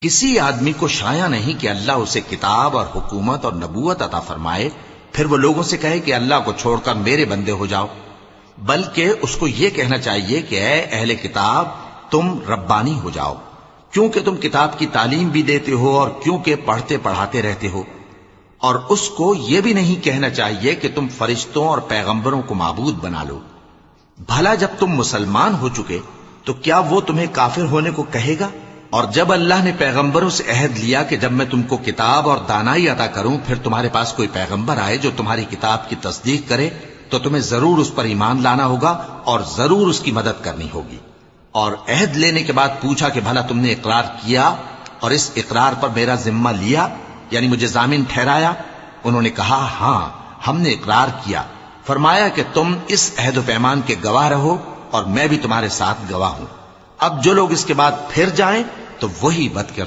کسی آدمی کو شایع نہیں کہ اللہ اسے کتاب اور حکومت اور نبوت عطا فرمائے پھر وہ لوگوں سے کہے کہ اللہ کو چھوڑ کر میرے بندے ہو جاؤ، بلکہ اس کو یہ کہنا چاہیے کہ اے اہل کتاب تم ربانی ہو جاؤ، کیونکہ تم کتاب کی تعلیم بھی دیتے ہو اور کیونکہ پڑھتے پڑھاتے رہتے ہو۔ اور اس کو یہ بھی نہیں کہنا چاہیے کہ تم فرشتوں اور پیغمبروں کو معبود بنا لو۔ بھلا جب تم مسلمان ہو چکے تو کیا وہ تمہیں کافر ہونے کو کہے گا؟ اور جب اللہ نے پیغمبروں سے عہد لیا کہ جب میں تم کو کتاب اور دانائی عطا کروں پھر تمہارے پاس کوئی پیغمبر آئے جو تمہاری کتاب کی تصدیق کرے تو تمہیں ضرور اس پر ایمان لانا ہوگا اور ضرور اس کی مدد کرنی ہوگی۔ اور عہد لینے کے بعد پوچھا کہ بھلا تم نے اقرار کیا اور اس اقرار پر میرا ذمہ لیا، یعنی مجھے ضامن ٹھہرایا؟ انہوں نے کہا ہاں ہم نے اقرار کیا۔ فرمایا کہ تم اس عہد و پیمان کے گواہ رہو اور میں بھی تمہارے ساتھ گواہ ہوں۔ اب جو لوگ اس کے بعد پھر جائیں تو وہی بد کردار